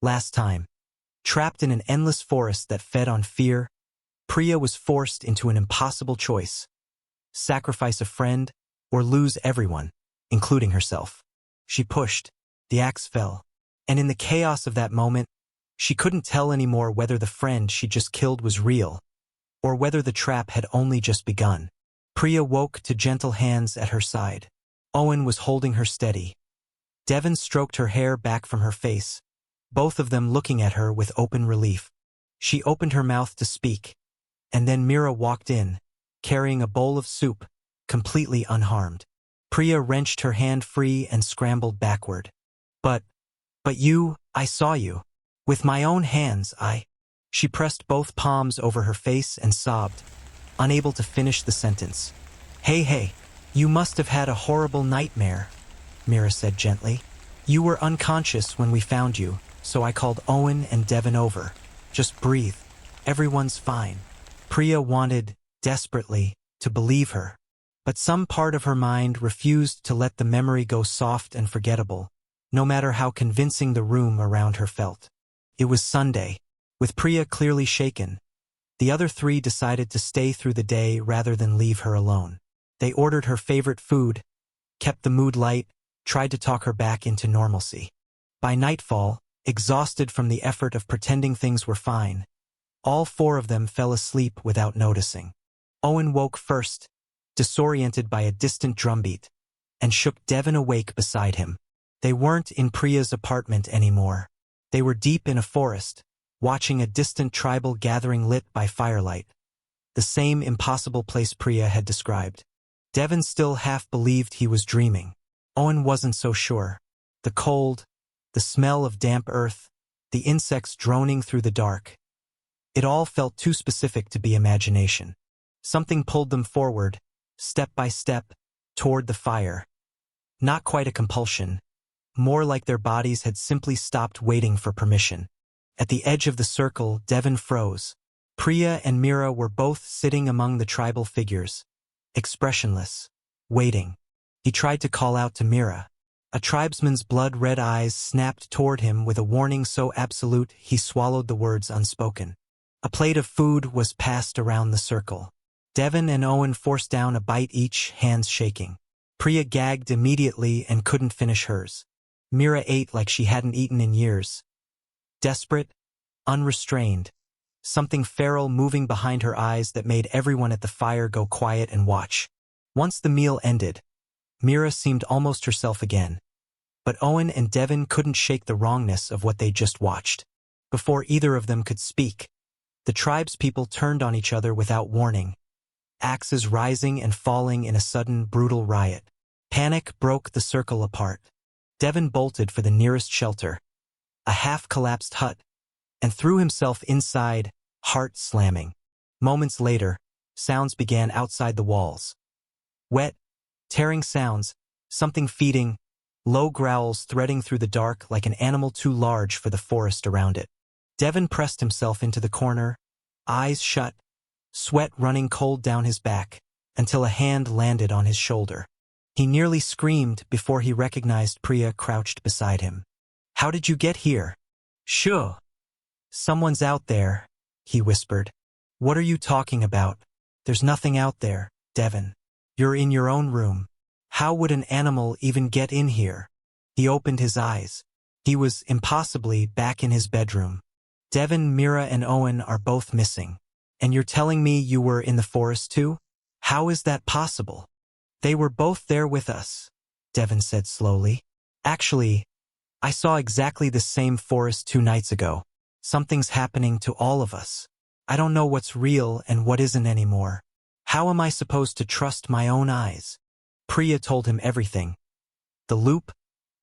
Last time. Trapped in an endless forest that fed on fear, Priya was forced into an impossible choice: sacrifice a friend or lose everyone, including herself. She pushed, the axe fell, and in the chaos of that moment, she couldn't tell anymore whether the friend she just killed was real, or whether the trap had only just begun. Priya woke to gentle hands at her side. Owen was holding her steady. Devon stroked her hair back from her face, both of them looking at her with open relief. She opened her mouth to speak, and then Mira walked in, carrying a bowl of soup, completely unharmed. Priya wrenched her hand free and scrambled backward. But I saw you. With my own hands, She pressed both palms over her face and sobbed, unable to finish the sentence. Hey, you must have had a horrible nightmare, Mira said gently. You were unconscious when we found you, so I called Owen and Devon over. Just breathe. Everyone's fine. Priya wanted, desperately, to believe her, but some part of her mind refused to let the memory go soft and forgettable, no matter how convincing the room around her felt. It was Sunday. With Priya clearly shaken, the other three decided to stay through the day rather than leave her alone. They ordered her favorite food, kept the mood light, tried to talk her back into normalcy. By nightfall, exhausted from the effort of pretending things were fine, all four of them fell asleep without noticing. Owen woke first, disoriented by a distant drumbeat, and shook Devon awake beside him. They weren't in Priya's apartment anymore. They were deep in a forest, watching a distant tribal gathering lit by firelight, the same impossible place Priya had described. Devon still half believed he was dreaming. Owen wasn't so sure. The cold, the smell of damp earth, the insects droning through the dark. It all felt too specific to be imagination. Something pulled them forward, step by step, toward the fire. Not quite a compulsion, more like their bodies had simply stopped waiting for permission. At the edge of the circle, Devon froze. Priya and Mira were both sitting among the tribal figures, expressionless, waiting. He tried to call out to Mira. A tribesman's blood-red eyes snapped toward him with a warning so absolute he swallowed the words unspoken. A plate of food was passed around the circle. Devon and Owen forced down a bite each, hands shaking. Priya gagged immediately and couldn't finish hers. Mira ate like she hadn't eaten in years. Desperate, unrestrained, something feral moving behind her eyes that made everyone at the fire go quiet and watch. Once the meal ended, Mira seemed almost herself again. But Owen and Devon couldn't shake the wrongness of what they just watched. Before either of them could speak, the tribespeople turned on each other without warning, axes rising and falling in a sudden, brutal riot. Panic broke the circle apart. Devon bolted for the nearest shelter, a half-collapsed hut, and threw himself inside, heart slamming. Moments later, sounds began outside the walls. Wet, tearing sounds, something feeding, low growls threading through the dark like an animal too large for the forest around it. Devon pressed himself into the corner, eyes shut, sweat running cold down his back, until a hand landed on his shoulder. He nearly screamed before he recognized Priya crouched beside him. "How did you get here?" "Sure. Someone's out there," he whispered. "What are you talking about? There's nothing out there, Devon. You're in your own room. How would an animal even get in here?" He opened his eyes. He was impossibly back in his bedroom. "Devon, Mira, and Owen are both missing. And you're telling me you were in the forest too? How is that possible?" "They were both there with us," Devon said slowly. "Actually, I saw exactly the same forest 2 nights ago. Something's happening to all of us. I don't know what's real and what isn't anymore. How am I supposed to trust my own eyes?" Priya told him everything. The loop,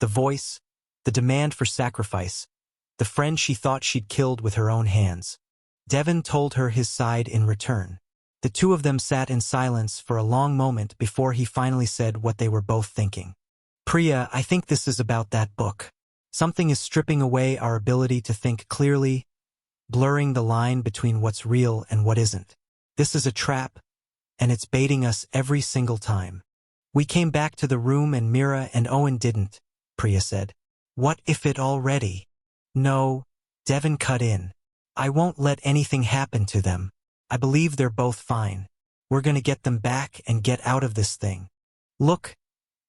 the voice, the demand for sacrifice, the friend she thought she'd killed with her own hands. Devon told her his side in return. The two of them sat in silence for a long moment before he finally said what they were both thinking. "Priya, I think this is about that book. Something is stripping away our ability to think clearly, blurring the line between what's real and what isn't. This is a trap, and it's baiting us every single time. We came back to the room and Mira and Owen didn't," Priya said. "What if it already?" No, Devin cut in. I won't let anything happen to them. I believe they're both fine. We're gonna get them back and get out of this thing. Look,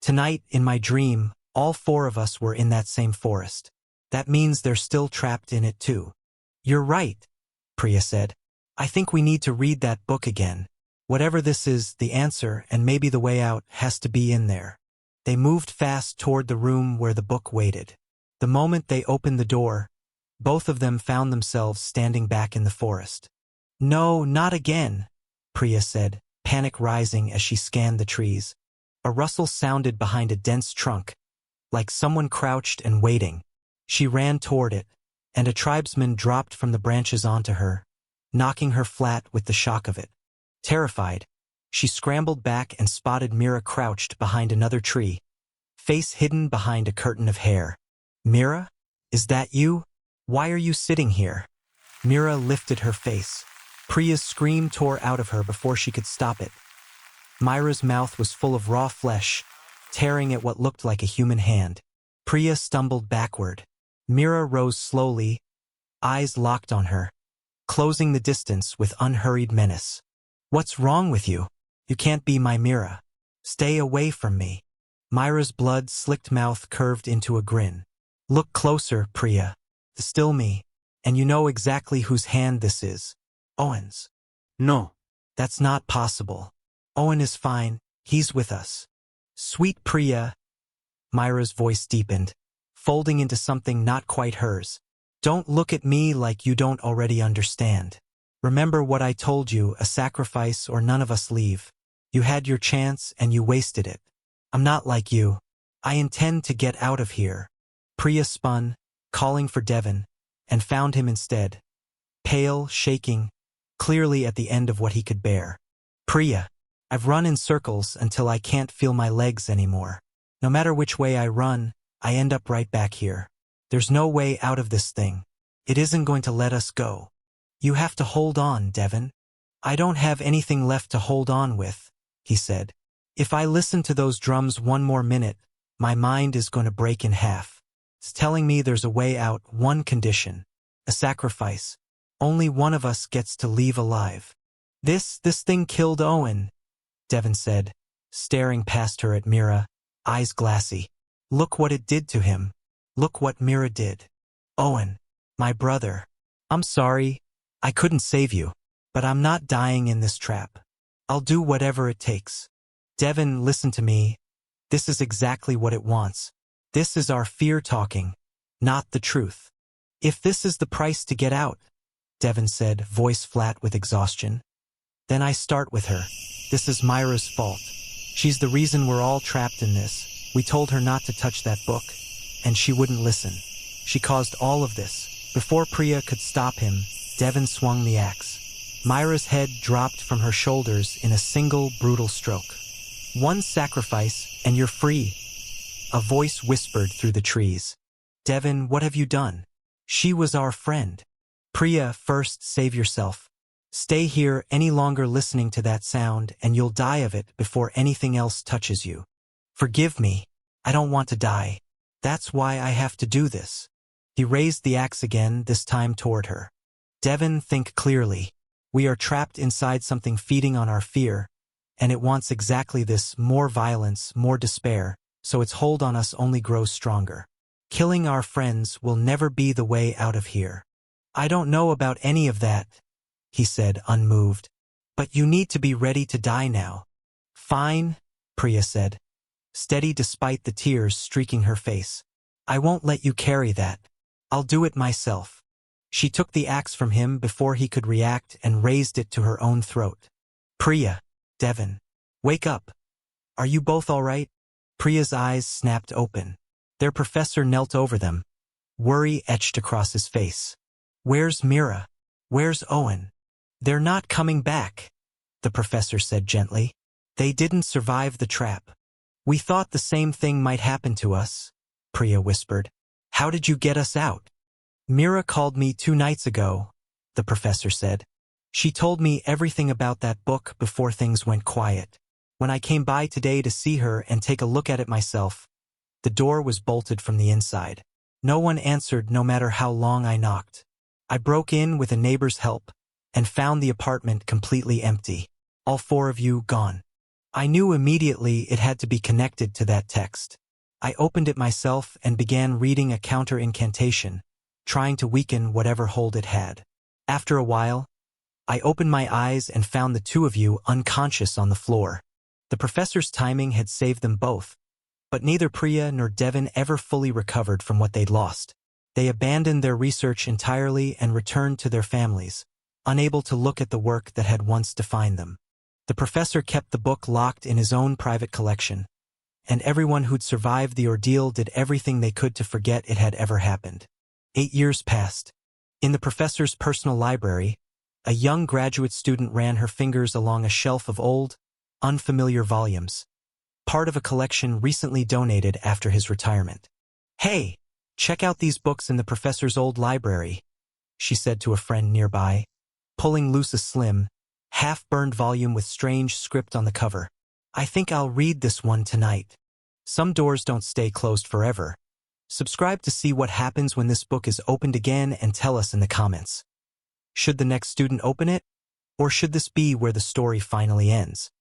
tonight, in my dream, all four of us were in that same forest. That means they're still trapped in it too. You're right, Priya said. I think we need to read that book again. Whatever this is, the answer and maybe the way out has to be in there. They moved fast toward the room where the book waited. The moment they opened the door, both of them found themselves standing back in the forest. No, not again, Priya said, panic rising as she scanned the trees. A rustle sounded behind a dense trunk, like someone crouched and waiting. She ran toward it, and a tribesman dropped from the branches onto her, knocking her flat with the shock of it. Terrified, she scrambled back and spotted Mira crouched behind another tree, face hidden behind a curtain of hair. Mira? Is that you? Why are you sitting here? Mira lifted her face. Priya's scream tore out of her before she could stop it. Myra's mouth was full of raw flesh, tearing at what looked like a human hand. Priya stumbled backward. Mira rose slowly, eyes locked on her, closing the distance with unhurried menace. What's wrong with you? You can't be my Mira. Stay away from me. Myra's blood-slicked mouth curved into a grin. Look closer, Priya. Still me. And you know exactly whose hand this is. Owen's. No. That's not possible. Owen is fine. He's with us. Sweet Priya. Myra's voice deepened, folding into something not quite hers. Don't look at me like you don't already understand. Remember what I told you, a sacrifice or none of us leave. You had your chance and you wasted it. I'm not like you. I intend to get out of here. Priya spun, calling for Devin, and found him instead. Pale, shaking, clearly at the end of what he could bear. Priya, I've run in circles until I can't feel my legs anymore. No matter which way I run, I end up right back here. There's no way out of this thing. It isn't going to let us go. You have to hold on, Devin. I don't have anything left to hold on with, he said. If I listen to those drums one more minute, my mind is going to break in half. It's telling me there's a way out, one condition. A sacrifice. Only one of us gets to leave alive. This thing killed Owen, Devin said, staring past her at Mira, eyes glassy. Look what it did to him. Look what Mira did. Owen, my brother. I'm sorry. I couldn't save you. But I'm not dying in this trap. I'll do whatever it takes. Devin, listen to me. This is exactly what it wants. This is our fear talking, not the truth. If this is the price to get out, Devin said, voice flat with exhaustion, then I start with her. This is Myra's fault. She's the reason we're all trapped in this. We told her not to touch that book, and she wouldn't listen. She caused all of this. Before Priya could stop him, Devin swung the axe. Myra's head dropped from her shoulders in a single brutal stroke. One sacrifice, and you're free. A voice whispered through the trees. Devin, what have you done? She was our friend. Priya, first save yourself. Stay here any longer listening to that sound and you'll die of it before anything else touches you. Forgive me. I don't want to die. That's why I have to do this. He raised the axe again, this time toward her. Devin, think clearly. We are trapped inside something feeding on our fear, and it wants exactly this, more violence, more despair, so its hold on us only grows stronger. Killing our friends will never be the way out of here. I don't know about any of that, he said, unmoved. But you need to be ready to die now. Fine, Priya said, steady despite the tears streaking her face. I won't let you carry that. I'll do it myself. She took the axe from him before he could react and raised it to her own throat. Priya, Devin, wake up. Are you both all right? Priya's eyes snapped open. Their professor knelt over them. Worry etched across his face. Where's Mira? Where's Owen? They're not coming back, the professor said gently. They didn't survive the trap. We thought the same thing might happen to us, Priya whispered. How did you get us out? Mira called me 2 nights ago, the professor said. She told me everything about that book before things went quiet. When I came by today to see her and take a look at it myself, the door was bolted from the inside. No one answered no matter how long I knocked. I broke in with a neighbor's help and found the apartment completely empty. All four of you gone. I knew immediately it had to be connected to that text. I opened it myself and began reading a counter-incantation, trying to weaken whatever hold it had. After a while, I opened my eyes and found the two of you unconscious on the floor. The professor's timing had saved them both, but neither Priya nor Devon ever fully recovered from what they'd lost. They abandoned their research entirely and returned to their families, unable to look at the work that had once defined them. The professor kept the book locked in his own private collection, and everyone who'd survived the ordeal did everything they could to forget it had ever happened. 8 years passed. In the professor's personal library, a young graduate student ran her fingers along a shelf of old, unfamiliar volumes, part of a collection recently donated after his retirement. "Hey, check out these books in the professor's old library," she said to a friend nearby, pulling loose a slim, half-burned volume with strange script on the cover. "I think I'll read this one tonight." Some doors don't stay closed forever. Subscribe to see what happens when this book is opened again and tell us in the comments. Should the next student open it? Or should this be where the story finally ends?